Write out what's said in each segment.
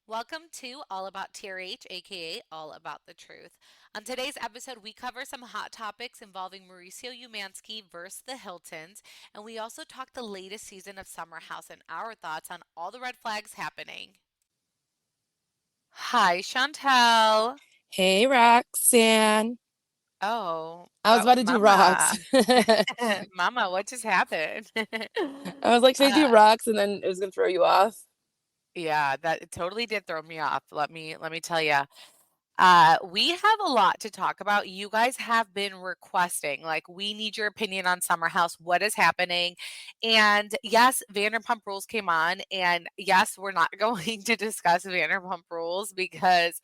Welcome to All About TRH, aka All About the Truth. On today's episode, we cover some hot topics involving Mauricio Umansky versus the Hiltons, and we also talk the latest season of Summer House and our thoughts on all the red flags happening. Hi, Chantel. Hey, Roxanne. Oh, I was about to do rocks. Mama. Mama, what just happened? I was like, should I do uh, rocks? And then it was gonna throw you off. yeah, that it totally did throw me off. Let me tell you. We have a lot to talk about. You guys have been requesting, like, we need your opinion on Summer House. What is happening? And yes, Vanderpump Rules came on. And yes, we're not going to discuss Vanderpump Rules because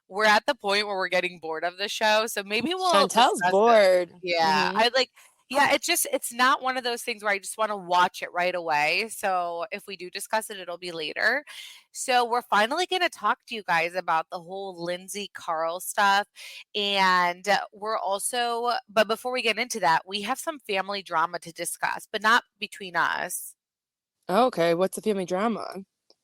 we're at the point where we're getting bored of the show. So maybe we'll Chantel's discuss it. bored. Yeah. Hmm. Yeah, it's not one of those things where I just want to watch it right away. So if we do discuss it, it'll be later. So we're finally going to talk to you guys about the whole Lindsay Carl stuff. And but before we get into that, we have some family drama to discuss, but not between us Okay, what's the family drama?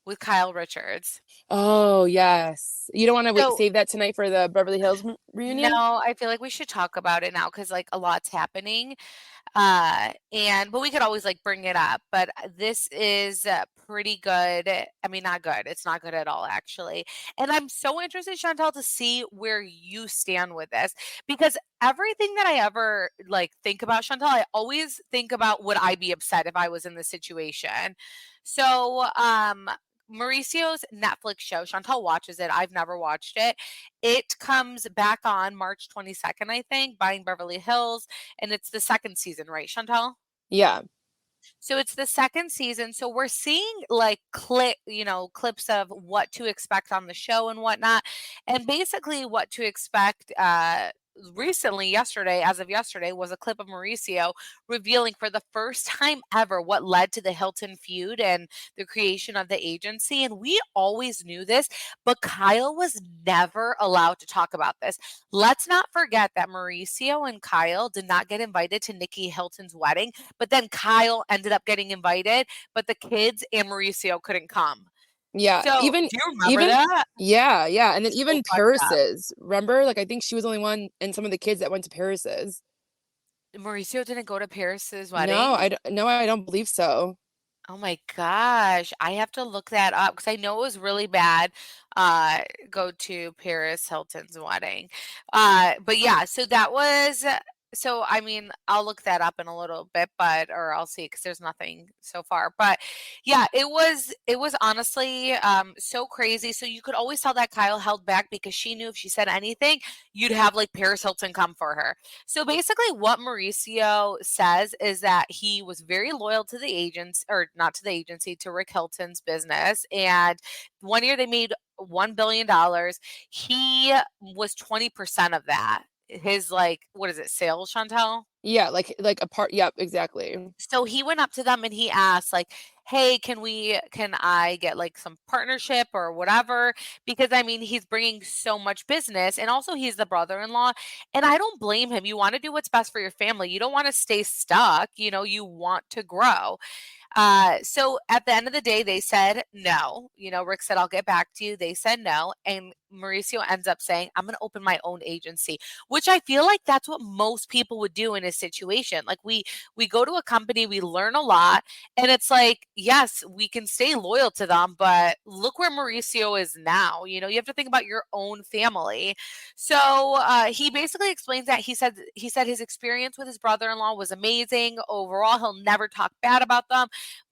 with Kyle Richards. Oh, yes. You don't want to wait, So save that tonight for the Beverly Hills reunion? no, I feel like we should talk about it now because like a lot's happening. And but we could always like bring it up, but this is pretty good. I mean, not good. It's not good at all, actually. And I'm so interested, Chantel, to see where you stand with this because everything that I ever like think about, Chantel, I always think about would I be upset if I was in this situation. So, Mauricio's Netflix show, Chantal watches it. I've never watched it. It comes back on March 22nd, I think, Buying Beverly Hills, and it's the second season, right, Chantal? Yeah. So it's the second season. So we're seeing like clips of what to expect on the show and whatnot. And basically what to expect recently yesterday as of yesterday was a clip of Mauricio revealing for the first time ever what led to the Hilton feud and the creation of the agency, and we always knew this, but Kyle was never allowed to talk about this. Let's not forget that Mauricio and Kyle did not get invited to Nikki Hilton's wedding, but then Kyle ended up getting invited, but the kids and Mauricio couldn't come. Yeah. So, Even do you remember even that? yeah, yeah. And then So even fucked up. Paris's. Remember? Like I think she was the only one and some of the kids that went to Paris's. Mauricio didn't go to Paris's No, wedding? no, I don't believe so. Oh my gosh, I have to look that up because I know it was really bad. Go to Paris Hilton's wedding. But yeah, so I mean, I'll look that up in a little bit, but or I'll see because there's nothing so far. But yeah, it was honestly so crazy. So you could always tell that Kyle held back because she knew if she said anything, you'd have like Paris Hilton come for her. So basically, what Mauricio says is that he was very loyal to the agents, or not to the agency, to Rick Hilton's business. And one year they made $1 billion. He was 20% of that. His like, what is it, sales, Chantel? Yeah, like a part. Yep, exactly. So he went up to them and he asked like, "Hey, can I get like some partnership or whatever?" Because I mean, he's bringing so much business and also he's the brother-in-law, and I don't blame him. You want to do what's best for your family. You don't want to stay stuck, you want to grow. So at the end of the day, they said no. Rick said, I'll get back to you. They said no. And Mauricio ends up saying, I'm going to open my own agency, which I feel like that's what most people would do in a situation. Like we go to a company, we learn a lot, and it's like, yes, we can stay loyal to them, but look where Mauricio is now. You have to think about your own family. So he basically explains that he said his experience with his brother-in-law was amazing. Overall, he'll never talk bad about them.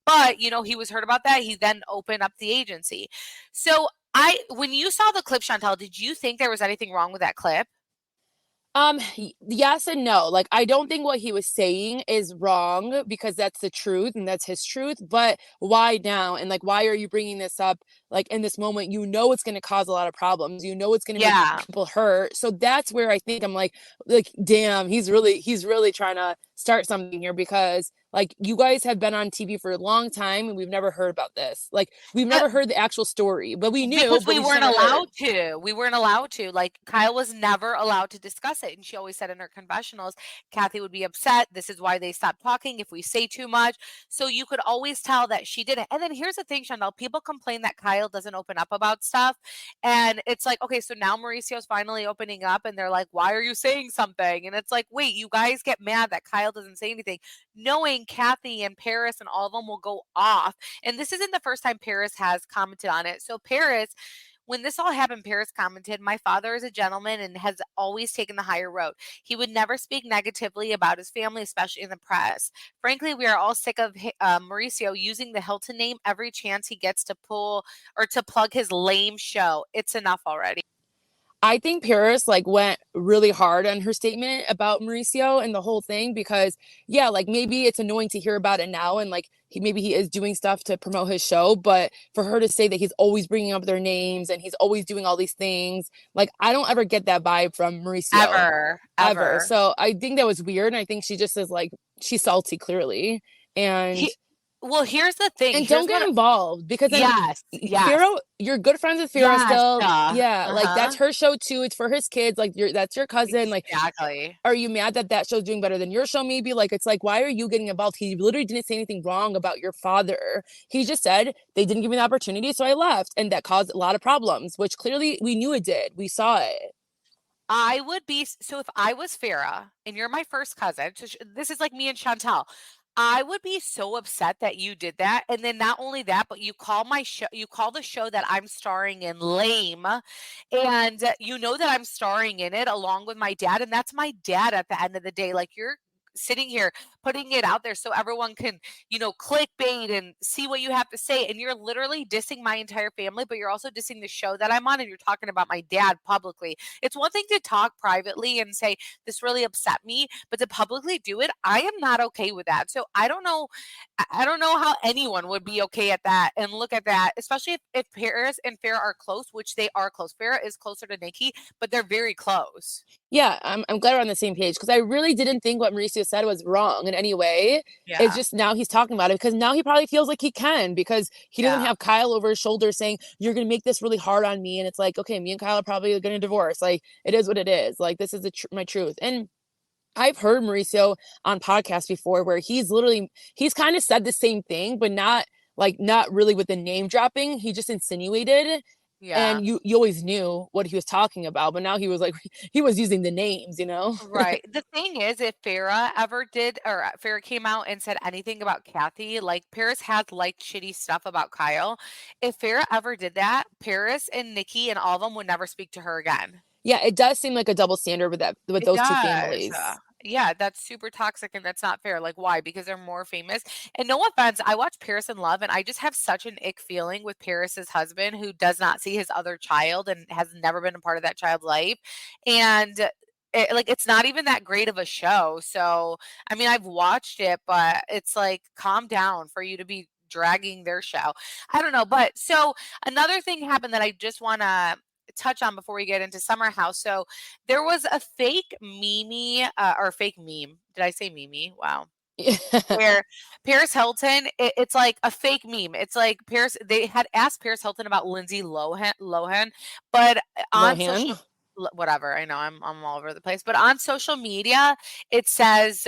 But, he was hurt about that. He then opened up the agency. So when you saw the clip, Chantel, did you think there was anything wrong with that clip? Yes and no. Like, I don't think what he was saying is wrong because that's the truth and that's his truth. But why now? And like, why are you bringing this up? Like in this moment, it's going to cause a lot of problems. It's going to make Yeah. people hurt. So that's where I think I'm like, damn, he's really trying to start something here because like you guys have been on TV for a long time and we've never heard about this. Like we've Uh, never heard the actual story, but we knew, Because but we we just weren't never heard. allowed to. We weren't allowed to. Like, Kyle was never allowed to discuss it, and she always said in her confessionals, Kathy would be upset. This is why they stopped talking if we say too much. So you could always tell that she didn't. And then here's the thing, Chanel, people complain that Kyle doesn't open up about stuff. And it's like, okay, so now Mauricio's finally opening up, and they're like, why are you saying something? And it's like, wait, you guys get mad that Kyle doesn't say anything, knowing Kathy and Paris and all of them will go off. And this isn't the first time Paris has commented on it. So Paris, when this all happened, Paris commented, my father is a gentleman and has always taken the higher road. He would never speak negatively about his family, especially in the press. Frankly, we are all sick of Mauricio using the Hilton name every chance he gets to pull or to plug his lame show. It's enough already. I think Paris like went really hard on her statement about Mauricio and the whole thing because yeah, like maybe it's annoying to hear about it now and like maybe he is doing stuff to promote his show, but for her to say that he's always bringing up their names and he's always doing all these things, like I don't ever get that vibe from Mauricio Ever, ever. ever. So I think that was weird and I think she just is like she's salty clearly. And He, well, here's the thing. and Here's don't get what. involved because then Yes, yes, Firo, you're good friends with Firo yes. still. Yeah, like Uh-huh. that's her show too. It's for his kids. Like that's your cousin. Like, Exactly. are you mad that that show's doing better than your show? Maybe like it's like why are you getting involved? He literally didn't say anything wrong about your father. He just said they didn't give me the opportunity, so I left, and that caused a lot of problems, which clearly we knew it did. We saw it. I would be so if I was Farah and you're my first cousin, so this is like me and Chantel. I would be so upset that you did that. And then not only that, but you call my show, you call the show that I'm starring in lame. And you know that I'm starring in it along with my dad. And that's my dad at the end of the day. Like you're sitting here putting it out there so everyone can, clickbait and see what you have to say. And you're literally dissing my entire family, but you're also dissing the show that I'm on and you're talking about my dad publicly. It's one thing to talk privately and say, this really upset me, but to publicly do it, I am not okay with that. So I don't know. I don't know how anyone would be okay at that and look at that, especially if Paris and Farrah are close, which they are close. Farrah is closer to Nikki, but they're very close. Yeah, I'm glad we're on the same page because I really didn't think what Mauricio said was wrong in any way. It's Yeah. just now he's talking about it because now he probably feels like he can because he doesn't Yeah. have Kyle over his shoulder saying, you're going to make this really hard on me. And it's like, okay, me and Kyle are probably going to divorce. Like, it is what it is. Like, this is my truth. And I've heard Mauricio on podcasts before where he's kind of said the same thing, but not really with the name dropping. He just insinuated Yeah. and you always knew what he was talking about, but now he was like he was using the names, you know? Right. The thing is, if Farrah ever did, or Farrah came out and said anything about Kathy, like Paris has liked shitty stuff about Kyle. If Farrah ever did that, Paris and Nikki and all of them would never speak to her again. Yeah, it does seem like a double standard with It those two does. families. Yeah, that's super toxic and that's not fair. Like, why? Because they're more famous. And no offense, I watch Paris in Love and I just have such an ick feeling with Paris's husband who does not see his other child and has never been a part of that child's life. And it's not even that great of a show. So, I mean, I've watched it, but it's like, calm down for you to be dragging their show. I don't know. But so another thing happened that I just want to touch on before we get into Summer House. So there was a fake Mimi or fake meme. Did I say Mimi? Wow. Where Paris Hilton, it's like a fake meme. It's like Paris. They had asked Paris Hilton about Lindsay Lohan, but on Lohan. social, whatever. I know I'm all over the place, but on social media, it says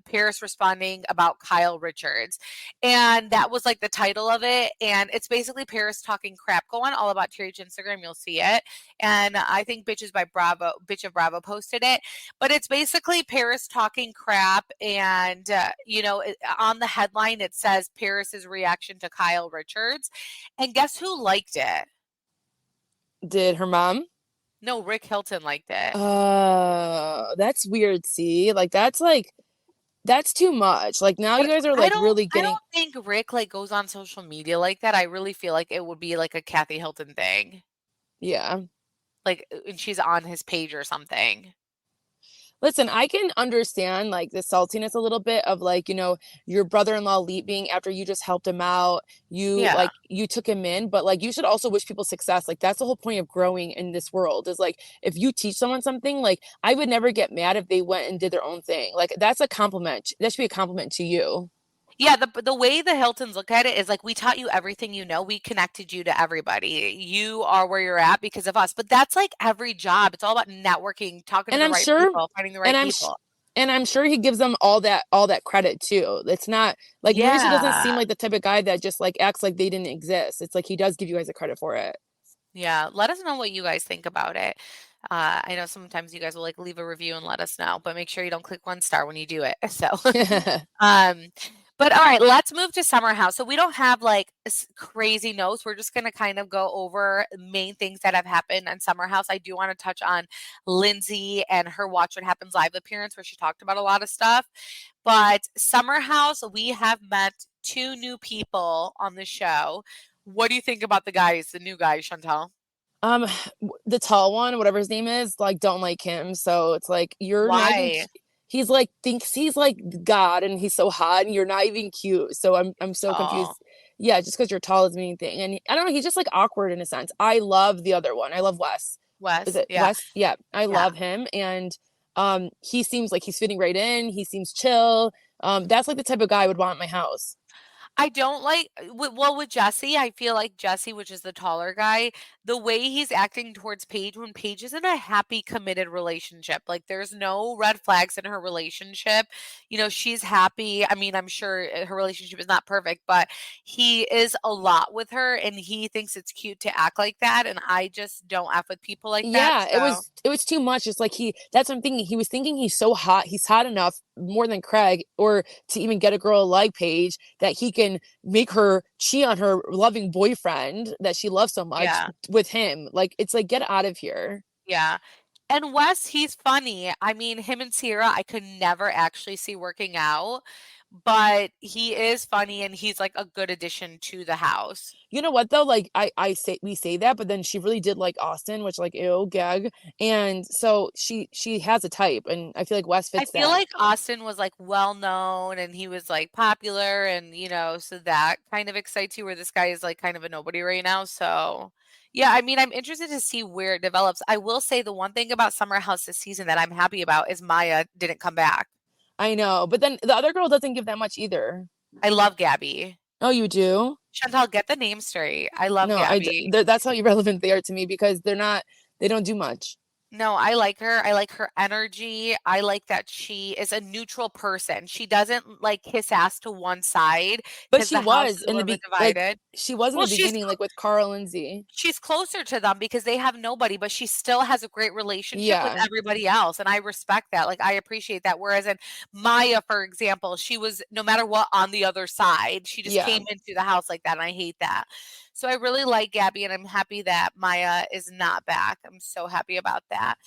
Paris responding about Kyle Richards, and that was like the title of it. And it's basically Paris talking crap. Go on All About TH Instagram, you'll see it. And I think Bitch of Bravo posted it, but it's basically Paris talking crap. And, on the headline, it says Paris's reaction to Kyle Richards. And guess who liked it? Did her mom? No, Rick Hilton liked it. That's weird, see? That's too much. Like now But you guys are I like don't really I getting don't think Rick like goes on social media like that. I really feel like it would be like a Kathy Hilton thing. yeah. Like and she's on his page or something. Listen, I can understand like the saltiness a little bit of like, your brother-in-law leaving after you just helped him out. Yeah. You took him in, but like you should also wish people success. Like that's the whole point of growing in this world is like if you teach someone something, like I would never get mad if they went and did their own thing. Like that's a compliment. That should be a compliment to you. Yeah, the way the Hiltons look at it is like we taught you everything you know. We connected you to everybody. You are where you're at because of us. But that's like every job. It's all about networking, talking to And the I'm right sure people, finding the and right I'm sh- people. and I'm sure he gives them all that credit too. It's not like Mauricio doesn't seem Yeah. like the type of guy that just like acts like they didn't exist. It's like he does give you guys the credit for it. Yeah. Let us know what you guys think about it. I know sometimes you guys will like leave a review and let us know, but make sure you don't click 1 star when you do it. So Um, but all right, let's move to summer house. So we don't have like crazy notes. We're just going to kind of go over main things that have happened on summer house. I do want to touch on Lindsay and her Watch What Happens Live appearance where she talked about a lot of stuff. But summer house, we have met two new people on the show. What do you think about the new guys, Chantel? Um, the tall one, whatever his name is, like don't like him. So it's like you're not even. Why? He's like thinks he's like God, and he's so hot, and you're not even cute. So I'm so Tall. confused. Yeah, just because you're tall is the main thing, and I don't know. He's just like awkward in a sense. I love the other one. I love Wes. Is Wes. it Yeah. Wes? Yeah, I Yeah. love him, and he seems like he's fitting right in. He seems chill. That's like the type of guy I would want in my house. I don't like well, with Jesse, I feel like Jesse, which is the taller guy, the way he's acting towards Paige when Paige is in a happy, committed relationship. Like there's no red flags in her relationship. She's happy. I mean, I'm sure her relationship is not perfect, but he is a lot with her and he thinks it's cute to act like that. And I just don't F with people like that. Yeah, So it was too much. It's like that's what I'm thinking. He was thinking he's so hot, he's hot enough more than Craig, or to even get a girl like Paige that he can make her cheat on her loving boyfriend that she loves so much yeah. with him. Like it's like get out of here. Yeah. And Wes, he's funny. I mean, him and Sierra, I could never actually see working out, but he is funny and he's like a good addition to the house. You know what though? Like I say we say that, but then she really did like Austin, which like ew gag. And so she has a type, and I feel like Wes I fits feel that. like Austin was like well known and he was like popular and so that kind of excites you where this guy is like kind of a nobody right now. So yeah, I mean, I'm interested to see where it develops. I will say the one thing about Summer House this season that I'm happy about is Maya didn't come back. I know, but then the other girl doesn't give that much either. I love Gabby. Oh, you do? Chantal, get the name straight. I love No, Gabby. that's how irrelevant they are to me because they don't do much. No, I like her. I like her energy. I like that she is a neutral person. She doesn't like kiss ass to one side But because the house is a little bit divided. she was in Well, the beginning like with Carl and Z. she's closer to them because they have nobody, but she still has a great relationship with Yeah. everybody else, and I respect that. Like I appreciate that. Whereas in Maya, for example, she was no matter what on the other side. She just Yeah. came into the house like that, and I hate that. So I really like Gabby, and I'm happy that Maya is not back. I'm so happy about that.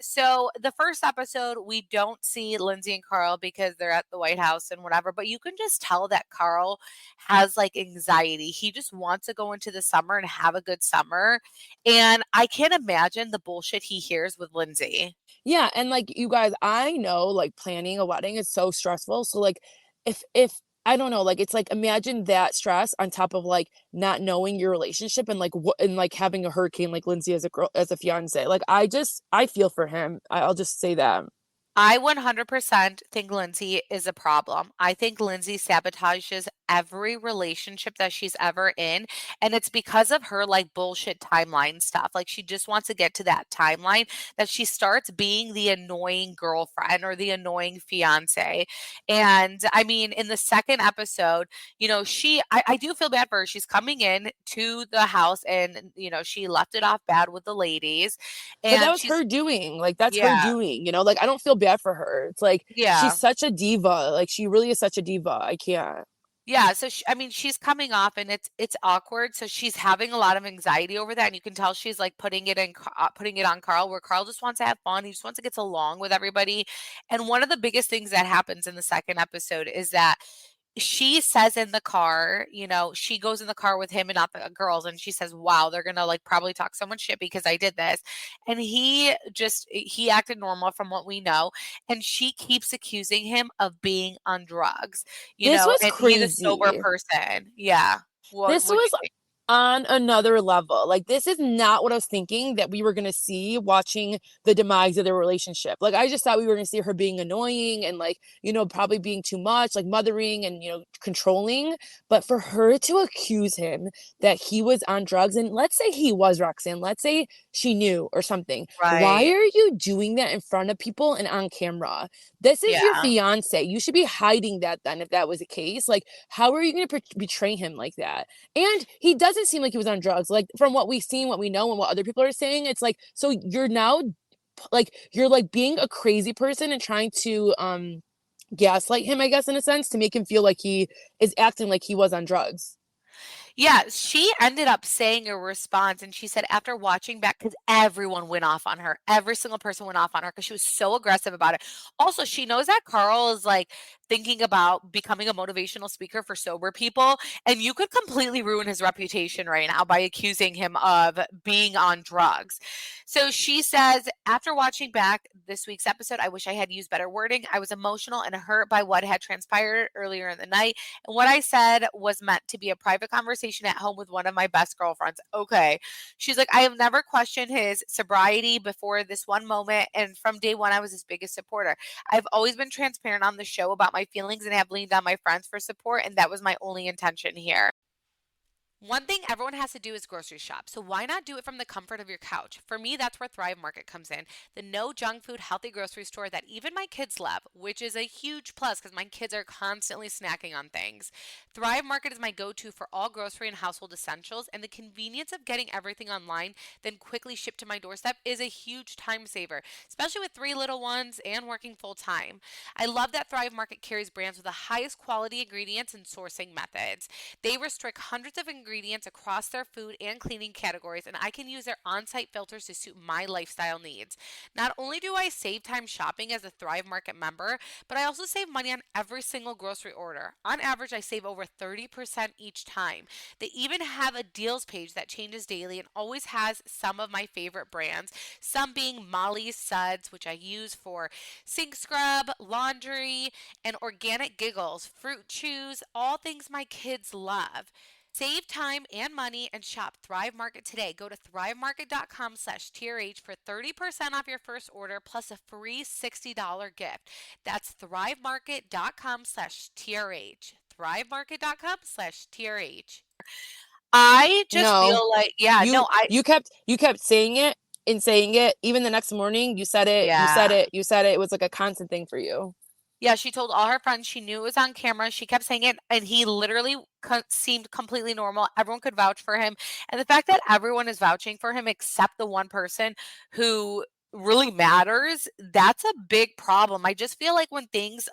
So the first episode, we don't see Lindsay and Carl because they're at the White House and whatever, but you can just tell that Carl has like anxiety. He just wants to go into the summer and have a good summer. And I can't imagine the bullshit he hears with Lindsay. Yeah, and like you guys, I know like planning a wedding is so stressful. So like if I don't know, like it's like imagine that stress on top of like not knowing your relationship and like what and like having a hurricane like Lindsay as a girl as a fiance. Like I feel for him. I'll just say that. I 100% think Lindsay is a problem. I think Lindsay sabotages every relationship that she's ever in. And it's because of her like bullshit timeline stuff. Like she just wants to get to that timeline that she starts being the annoying girlfriend or the annoying fiance. And I mean, in the second episode, I do feel bad for her. She's coming in to the house and, she left it off bad with the ladies. But that And was her doing. Like that's her yeah, doing, Like I don't feel bad for her. It's like she's yeah. such a diva. Like she really is such a diva. I can't. Yeah, so I mean, she's coming off and it's awkward. So she's having a lot of anxiety over that, and you can tell she's like putting it on Carl, where Carl just wants to have fun. He just wants to get along with everybody. And one of the biggest things that happens in the second episode is that she says in the car, she goes in the car with him and not the girls, and she says, "Wow, they're gonna like probably talk so much shit because I did this." And he acted normal from what we know, and she keeps accusing him of being on drugs, This was and he's a sober crazy. person. Yeah. This What'd was you think? on another level. Like, this is not what I was thinking that we were going to see watching the demise of their relationship. Like, I just thought we were going to see her being annoying and, like, probably being too much, like mothering and, controlling. But for her to accuse him that he was on drugs, and let's say he was, Roxanne, let's say she knew or something. Why Right. are you doing that in front of people and on camera? This is your Yeah. fiance. You should be hiding that then if that was the case. Like, how are you going to betray him like that? And he doesn't seem like he was on drugs. Like, from what we've seen, what we know, and what other people are saying, it's like, so you're now like, you're like being a crazy person and trying to gaslight him, I guess, in a sense, to make him feel like he is acting like he was on drugs. Yeah, she ended up saying a response, and she said after watching back, because everyone went off on her. Every single person went off on her because she was so aggressive about it. Also, she knows that Carl is like thinking about becoming a motivational speaker for sober people, and you could completely ruin his reputation right now by accusing him of being on drugs. So she says, after watching back this week's episode, I wish I had used better wording. I was emotional and hurt by what had transpired earlier in the night. And what I said was meant to be a private conversation at home with one of my best girlfriends. Okay. She's like, I have never questioned his sobriety before this one moment. And from day one, I was his biggest supporter. I've always been transparent on the show about my feelings and have leaned on my friends for support. And that was my only intention here. One thing everyone has to do is grocery shop. So why not do it from the comfort of your couch? For me, that's where Thrive Market comes in. The no junk food, healthy grocery store that even my kids love, which is a huge plus because my kids are constantly snacking on things. Thrive Market is my go-to for all grocery and household essentials, and the convenience of getting everything online, then quickly shipped to my doorstep is a huge time saver, especially with 3 little ones and working full time. I love that Thrive Market carries brands with the highest quality ingredients and sourcing methods. They restrict hundreds of ingredients across their food and cleaning categories, and I can use their on site filters to suit my lifestyle needs. Not only do I save time shopping as a Thrive Market member, but I also save money on every single grocery order. On average, I save over 30% each time. They even have a deals page that changes daily and always has some of my favorite brands, some being Molly's Suds, which I use for sink scrub, laundry, and organic giggles, fruit chews, all things my kids love. Save time and money and shop Thrive Market today. Go to thrivemarket.com/TRH for 30% off your first order plus a free $60 gift. That's thrivemarket.com/TRH. Thrivemarket.com/TRH. I just No, feel like, yeah, you no, you kept saying it and saying it. Even the next morning, you said it, you said yeah. it, you said it. It was like a constant thing for you. Yeah, she told all her friends she knew it was on camera. She kept saying it, and he literally seemed completely normal. Everyone could vouch for him. And the fact that everyone is vouching for him except the one person who really matters, that's a big problem. I just feel like when things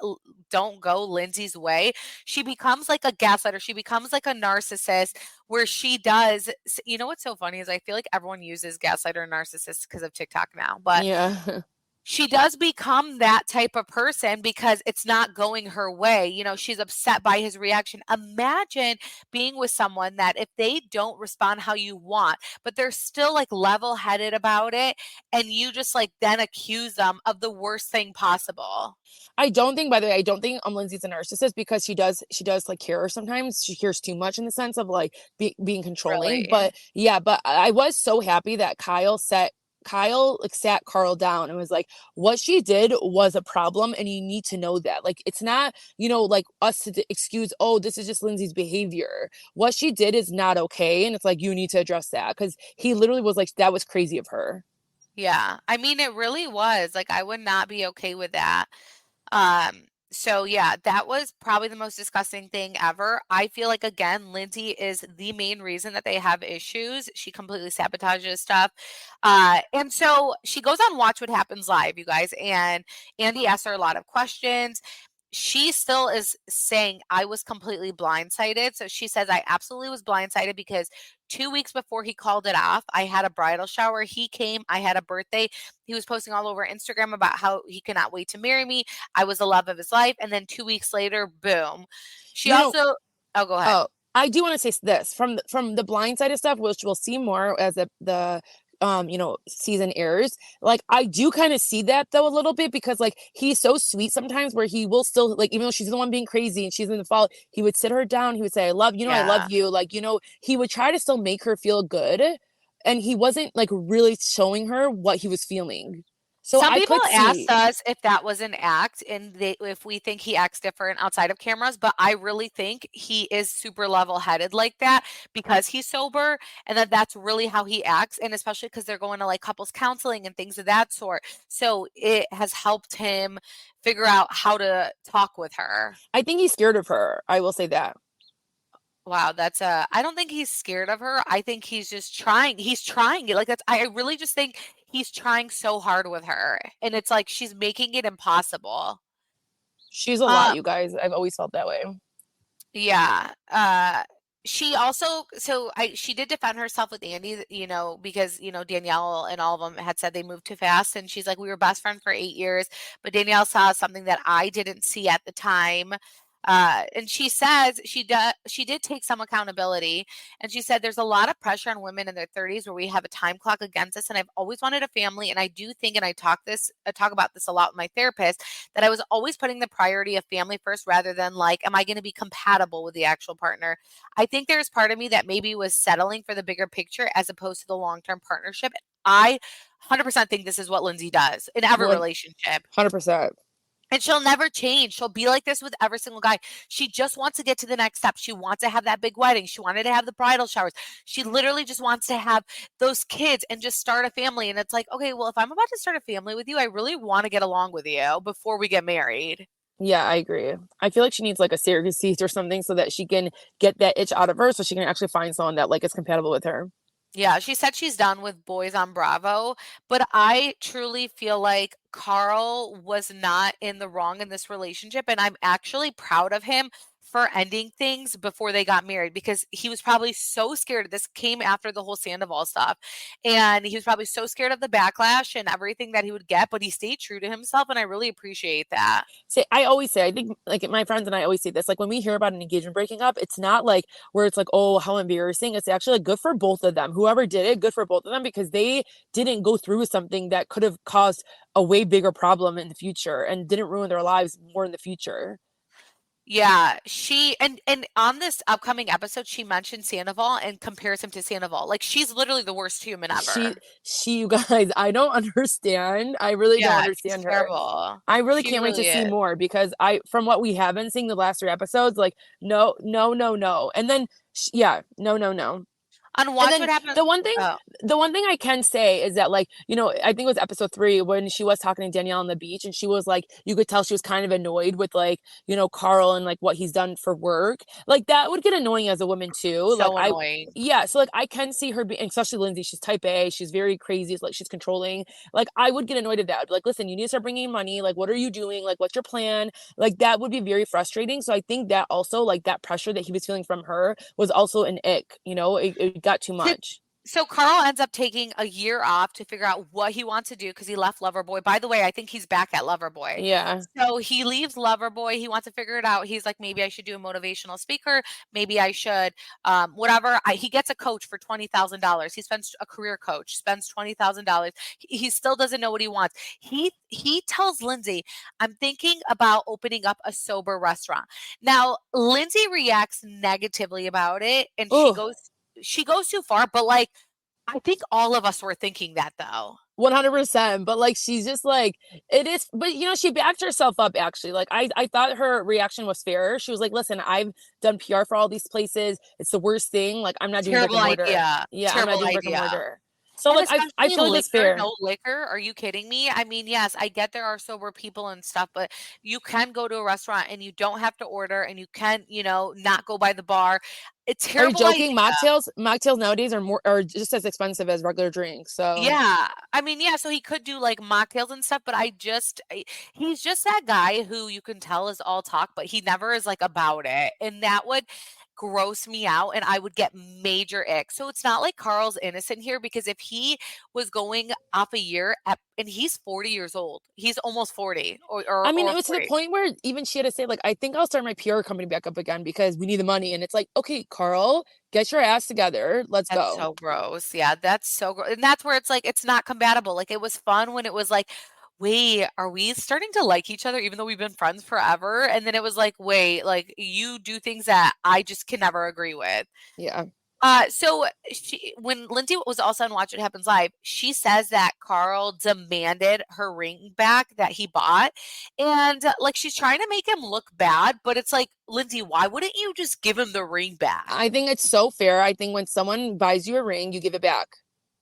don't go Lindsay's way, she becomes like a gaslighter. She becomes like a narcissist where she does. You know what's so funny is I feel like everyone uses gaslighter and narcissist because of TikTok now, but Yeah. she does become that type of person because it's not going her way. She's upset by his reaction. Imagine being with someone that if they don't respond how you want, but they're still like level headed about it, and you just like then accuse them of the worst thing possible. I don't think, by the way, I don't think Lindsay's a narcissist because she does like care sometimes. She cares too much in the sense of like being controlling. Really? But yeah, but I was so happy that Kyle like sat Carl down and was like, what she did was a problem, and you need to know that. Like, it's not, like us to excuse, oh, this is just Lindsay's behavior. What she did is not okay. And it's like, you need to address that. Cause he literally was like, that was crazy of her. Yeah. I mean, it really was. Like, I would not be okay with that. So yeah, that was probably the most disgusting thing ever. I feel like again, Lindsay is the main reason that they have issues. She completely sabotages stuff. And so she goes on Watch What Happens Live, you guys, and Andy asks her a lot of questions. She still is saying I was completely blindsided. So she says I absolutely was blindsided because 2 weeks before he called it off, I had a bridal shower. He came, I had a birthday. He was posting all over Instagram about how he cannot wait to marry me. I was the love of his life. And then 2 weeks later, boom. She You know, also, oh, go ahead. oh, I do want to say this from the blind side of stuff, which we'll see more as season airs. Like I do kind of see that though a little bit because like he's so sweet sometimes where he will still like even though she's the one being crazy and she's in the fault, he would sit her down, he would say, I love Yeah. you. Like, he would try to still make her feel good. And he wasn't like really showing her what he was feeling. So Some I people could asked see. us if that was an act and if we think he acts different outside of cameras, but I really think he is super level-headed like that because he's sober and that's really how he acts, and especially because they're going to like couples counseling and things of that sort. So it has helped him figure out how to talk with her. I think he's scared of her. I will say that. Wow, that's I don't think he's scared of her. I think he's just trying. He's trying it. Like that's I really just think he's trying so hard with her. And it's like she's making it impossible. She's a lot, Uh you guys. I've always felt that way. yeah. She also she did defend herself with Andy, because, Danielle and all of them had said they moved too fast, and she's like, we were best friends for 8 years, but Danielle saw something that I didn't see at the time. And she says she did take some accountability, and she said there's a lot of pressure on women in their 30s where we have a time clock against us, and I've always wanted a family, and I do think, and I talk about this a lot with my therapist, that I was always putting the priority of family first rather than like, am I going to be compatible with the actual partner? I think there's part of me that maybe was settling for the bigger picture as opposed to the long-term partnership. I 100% think this is what Lindsay does in every relationship. 100%. And she'll never change. She'll be like this with every single guy. She just wants to get to the next step. She wants to have that big wedding. She wanted to have the bridal showers. She literally just wants to have those kids and just start a family. And it's like, okay, well, if I'm about to start a family with you, I really want to get along with you before we get married. Yeah, I agree. I feel like she needs like a serious seat or something so that she can get that itch out of her so she can actually find someone that like is compatible with her. Yeah, she said she's done with boys on Bravo, but I truly feel like Carl was not in the wrong in this relationship, and I'm actually proud of him for ending things before they got married because he was probably so scared. This came after the whole Sandoval stuff, and he was probably so scared of the backlash and everything that he would get, but he stayed true to himself, and I really appreciate that. I always say, I think like my friends and I always say this, like when we hear about an engagement breaking up, it's not like where it's like, oh, how embarrassing. It's actually like good for both of them. Whoever did it, good for both of them because they didn't go through something that could have caused a way bigger problem in the future and didn't ruin their lives more in the future. Yeah, she and on this upcoming episode, she mentioned Sandoval and compares him to Sandoval. Like she's literally the worst human She, ever. you guys, I don't understand. I really don't Yeah, he's understand her. terrible. I really She can't wait to really see is. more because from what we have been seeing the last three episodes, like, no, no, no, no. And then, yeah, no, no, no. On And Watch then What Happens. the one thing Oh, the one thing I can say is that like, I think it was episode 3 when she was talking to Danielle on the beach and she was like, you could tell she was kind of annoyed with like, Carl and like what he's done for work. Like that would get annoying as a woman too. Like so annoying. yeah, so like I can see her being, especially Lindsay, she's type A, she's very crazy, it's like she's controlling. Like I would get annoyed at that. Like, listen, you need to start bringing money. Like, what are you doing? Like, what's your plan? Like that would be very frustrating. So I think that also like that pressure that he was feeling from her was also an ick, it got too So much. so Carl ends up taking a year off to figure out what he wants to do because he left Loverboy. By the way, I think he's back at Loverboy. Yeah. So he leaves Loverboy. He wants to figure it out. He's like, maybe I should do a motivational speaker. Maybe I should, whatever. He gets a coach for $20,000. He spends a career coach spends $20,000. He still doesn't know what he wants. He tells Lindsay, "I'm thinking about opening up a sober restaurant." Now Lindsay reacts negatively about it, and Oh, she goes too far, but like I think all of us were thinking that though. 100%. But like she's just like it is, but she backed herself up actually. Like I thought her reaction was fair. She was like, listen, I've done PR for all these places. It's the worst thing. Like I'm not doing brick Terrible and mortar. idea. Yeah, I'm not Terrible doing brick and idea. mortar. So And like I especially feel like that's liquor, fair. no liquor. Are you kidding me? I mean, yes, I get there are sober people and stuff, but you can go to a restaurant and you don't have to order and you can, not go by the bar. A Are you terrible idea. joking? Mocktails nowadays are just as expensive as regular drinks. So Yeah. I mean, yeah, so he could do like mocktails and stuff, but he's just that guy who you can tell is all talk, but he never is like about it. And that would gross me out and I would get major ick. So it's not like Carl's innocent here because if he was going off a year at, and he's 40 years old. He's almost 40 I mean, it or was to the 40. point where even she had to say, like, "I think I'll start my PR company back up again because we need the money." And it's like, "Okay, Carl, get your ass together. Let's That's go." so gross. Yeah, that's so gross. And that's where it's like it's not compatible. Like it was fun when it was like, wait, are we starting to like each other even though we've been friends forever? And then it was like, wait, like you do things that I just can never agree with. Yeah. So when Lindsay was also on Watch What Happens Live, she says that Carl demanded her ring back that he bought, and like she's trying to make him look bad, but it's like, Lindsay, why wouldn't you just give him the ring back? I think it's so fair. I think when someone buys you a ring, you give it back.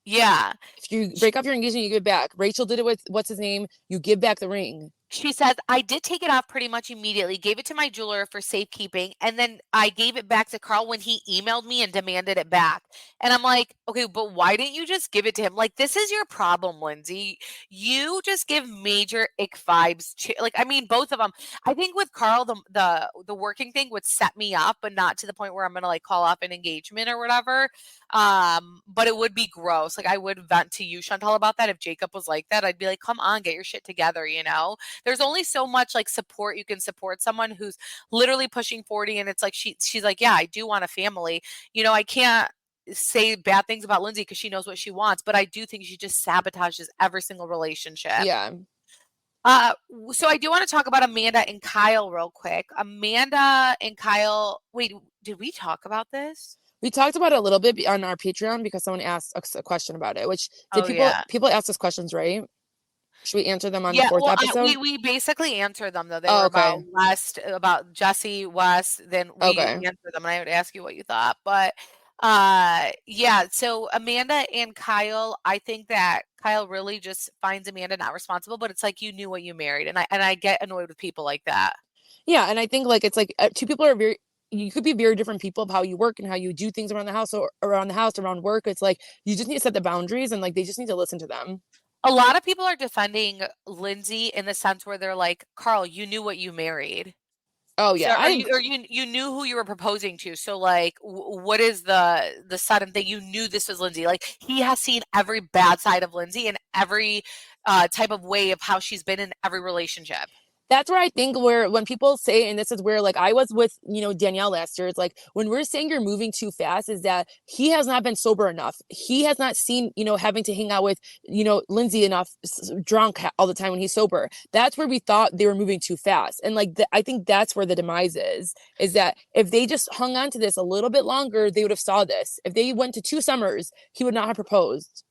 Yeah. If you break off your engagement, you give it back. Rachel did it with what's his name? You give back the ring. She says, I did take it off pretty much immediately, gave it to my jeweler for safekeeping, and then I gave it back to Carl when he emailed me and demanded it back. And I'm like, okay, but why didn't you just give it to him? Like, this is your problem, Lindsay. You just give major ick vibes. Like, I mean, both of them. I think with Carl, the working thing would set me up, but not to the point where I'm gonna like call off an engagement or whatever. But it would be gross. Like, I would vent to you, Chantal, about that. If Jacob was like that, I'd be like, come on, get your shit together, you know? There's only so much like support you can support someone who's literally pushing 40 and it's like she's like, yeah, I do want a family. You know, I can't say bad things about Lindsay because she knows what she wants, but I do think she just sabotages every single relationship. Yeah. So I do want to talk about Amanda and Kyle real quick. Amanda and Kyle, wait, did we talk about this? We talked about it a little bit on our Patreon because someone asked us a question about it, which did Oh yeah. people ask us questions, right? Should we answer them on the Yeah, fourth well, episode? we basically answered them though. They Oh, were okay. about West, about Jesse West. Then we Okay. answered them, and I would ask you what you thought. But yeah. So Amanda and Kyle, I think that Kyle really just finds Amanda not responsible. But it's like you knew what you married, and I get annoyed with people like that. Yeah, and I think like it's like two people are very you could be very different people of how you work and how you do things around the house or around the house, around work. It's like you just need to set the boundaries and like they just need to listen to them. A lot of people are defending Lindsay in the sense where they're like, Carl, you knew what you married. Oh So yeah, or I you agree. or you knew who you were proposing to, so, like, what is the sudden thing? You knew this was Lindsay, like, he has seen every bad side of Lindsay and every, type of way of how she's been in every relationship. That's where I think where when people say, and this is where like I was with, Danielle last year, it's like when we're saying you're moving too fast, is that he has not been sober enough. He has not seen, having to hang out with, Lindsay enough drunk all the time when he's sober. That's where we thought they were moving too fast. And like, I think that's where the demise is that if they just hung on to this a little bit longer, they would have saw this. If they went to 2 summers, he would not have proposed.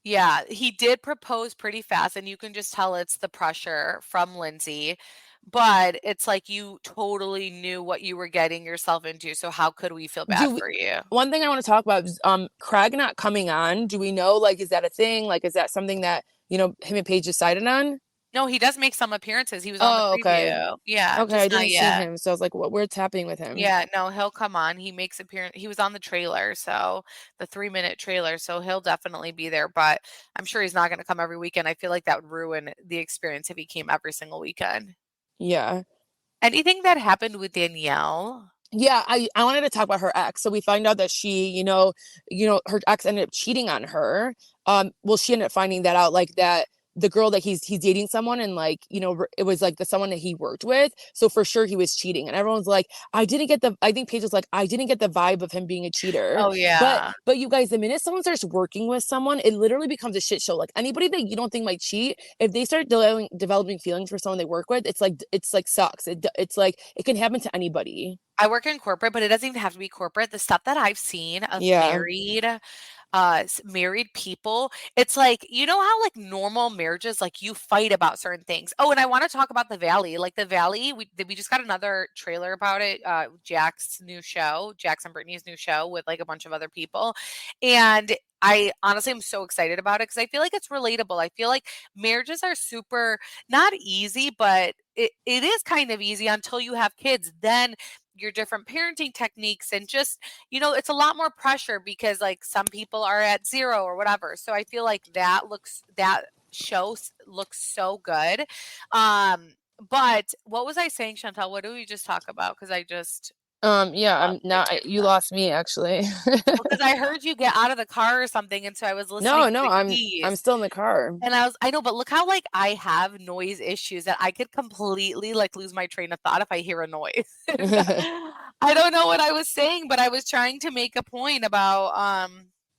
Yeah, he did propose pretty fast, and you can just tell it's the pressure from Lindsay, but it's like you totally knew what you were getting yourself into, so how could we feel bad Do we, for you? One thing I want to talk about is Craig not coming on. Do we know like is that a thing? Like is that something that, him and Paige decided on? No, he does make some appearances, he was on the Oh, okay. preview. Yeah, Okay, I just not didn't see yet. him. So I was like, what's happening with him? Yeah, no, he'll come on. He makes appearance. He was on the trailer, so the 3-minute trailer, so he'll definitely be there, but I'm sure he's not gonna come every weekend. I feel like that would ruin the experience if he came every single weekend. Yeah. Anything that happened with Danielle? Yeah, I wanted to talk about her ex. So we find out that she, her ex ended up cheating on her. Well, she ended up finding that out, like that the girl that he's dating someone, and like, it was like the someone that he worked with. So for sure he was cheating. And everyone's like, I think Paige was like, I didn't get the vibe of him being a cheater. Oh, But yeah. but you guys, the minute someone starts working with someone, it literally becomes a shit show. Like anybody that you don't think might cheat, if they start developing feelings for someone they work with, it's like sucks. It's like it can happen to anybody. I work in corporate, but it doesn't even have to be corporate. The stuff that I've seen of Yeah. married people, it's like, you know how like normal marriages, like you fight about certain things. Oh, and I want to talk about the Valley. Like the Valley, we just got another trailer about it. Jack's and Brittany's new show with like a bunch of other people, and I honestly am so excited about it because I feel like it's relatable. I feel like marriages are super not easy, but it is kind of easy until you have kids. Then your different parenting techniques and just, it's a lot more pressure because like some people are at 0 or whatever. So I feel like that looks so good. But what was I saying, Chantal? What did we just talk about? Because I just Yeah, I'm Like, not. You lost me actually. well, because I heard you get out of the car or something, and so I was listening No, to no, the I'm keys. still in the car. And I know, but look how, like, I have noise issues that I could completely, like, lose my train of thought if I hear a noise. And I don't know what I was saying, but I was trying to make a point about,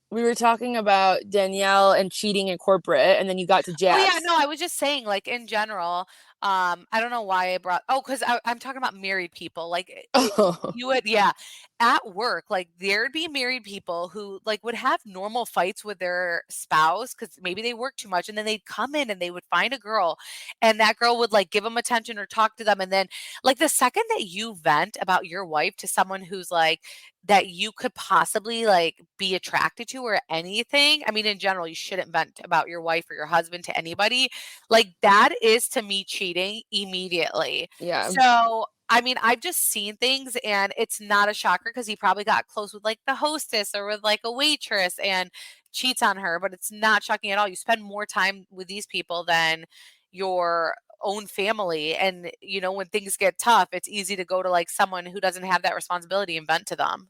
We were talking about Danielle and cheating in corporate, and then you got to oh, yeah, Jax. no, I was just saying, like, in general, I don't know why I brought, oh, 'cause I'm talking about married people, like, Oh, you would, yeah, at work, like, there'd be married people who, like, would have normal fights with their spouse because maybe they work too much, and then they'd come in and they would find a girl, and that girl would, like, give them attention or talk to them, and then, like, the second that you vent about your wife to someone who's, like, that you could possibly, like, be attracted to or anything, I mean, in general, you shouldn't vent about your wife or your husband to anybody, like, that is to me cheating immediately. yeah. So, I mean, I've just seen things and it's not a shocker because he probably got close with, like, the hostess or with, like, a waitress and cheats on her, but it's not shocking at all. You spend more time with these people than your own family, and, when things get tough, it's easy to go to, like, someone who doesn't have that responsibility and vent to them.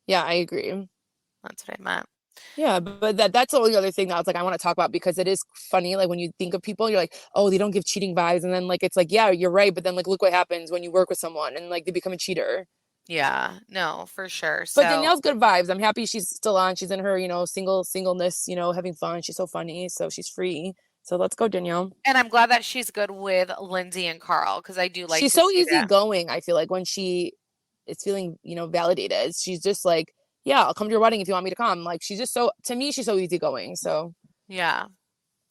Yeah, I agree. That's what I meant. Yeah, but that's the only other thing that I was like, I wanna talk about because it is funny, like, when you think of people, you're like, "Oh, they don't give cheating vibes," and then, like, it's like, yeah, you're right, but then, like, look what happens when you work with someone and, like, they become a cheater. Yeah, no, for sure. But So, Danielle's good vibes. I'm happy she's still on. She's in her, singleness, having fun. She's so funny, so she's free. So let's go, Danielle. and I'm glad that she's good with Lindsay and Carl because I do like She's to so see that. easygoing, I feel like, when she is feeling, validated. She's just like, "Yeah, I'll come to your wedding if you want me to come." Like, she's just so to me, she's so easygoing, so Yeah.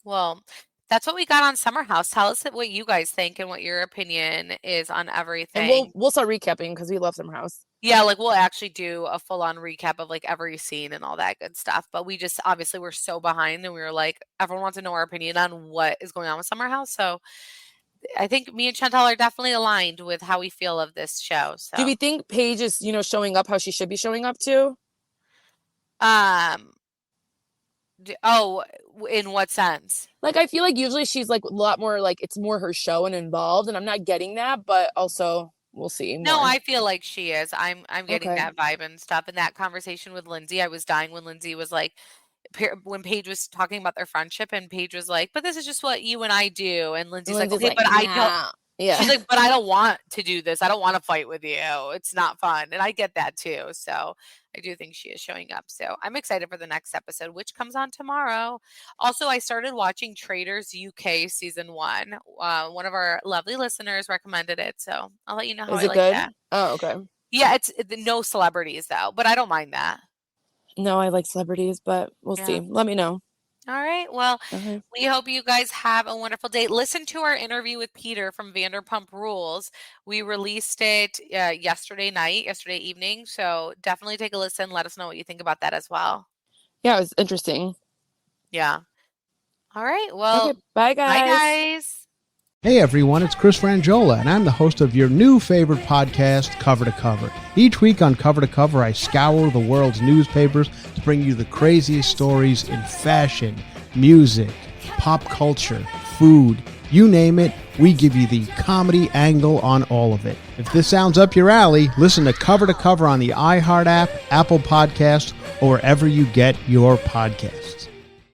Well, that's what we got on Summer House. Tell us what you guys think and what your opinion is on and we'll everything. we'll start recapping because we love Summer House. Yeah, like we'll actually do a full on recap of like every scene and all that good stuff. But we just obviously we're so behind and we were like, everyone wants to know our opinion on what is going on with Summer House. So I think me and Chantal are definitely aligned with how we feel of this show. Do So we think Paige is, showing up how she should be showing up too? um oh, in what sense? Like, I feel like usually she's, like, a lot more, like, it's more her show and involved, and I'm not getting that, but also we'll see No, more. I feel like she is. I'm getting Okay. that vibe and stuff. And that conversation with Lindsay, I was dying when Lindsay was like, when Paige was talking about their friendship, and Paige was like, "But this is just what you and I do." And And Lindsay's like, Lindsay's "Okay, like, but I don't." "Nah." She's Yeah. like, "But I don't want to do this. I don't want to fight with you. It's not fun." And I get that too. So I do think she is showing up. So I'm excited for the next episode, which comes on tomorrow. Also, I started watching Traders UK season one. One of our lovely listeners recommended it. So I'll let you know how Is I it like good? that. Oh, okay. Yeah, no celebrities though, but I don't mind that. No, I like celebrities, but we'll Yeah. see. Let me know. All right. Well, Okay. we hope you guys have a wonderful day. Listen to our interview with Peter from Vanderpump Rules. We released it yesterday evening. So definitely take a listen. Let us know what you think about that as well. Yeah, it was interesting. Yeah. All right. Okay, Well, bye, bye, guys. guys. Hey everyone, it's Chris Frangiola, and I'm the host of your new favorite podcast, Cover to Cover. Each week on Cover to Cover, I scour the world's newspapers to bring you the craziest stories in fashion, music, pop culture, food, you name it, we give you the comedy angle on all of it. If this sounds up your alley, listen to Cover on the iHeart app, Apple Podcast, or wherever you get your podcasts.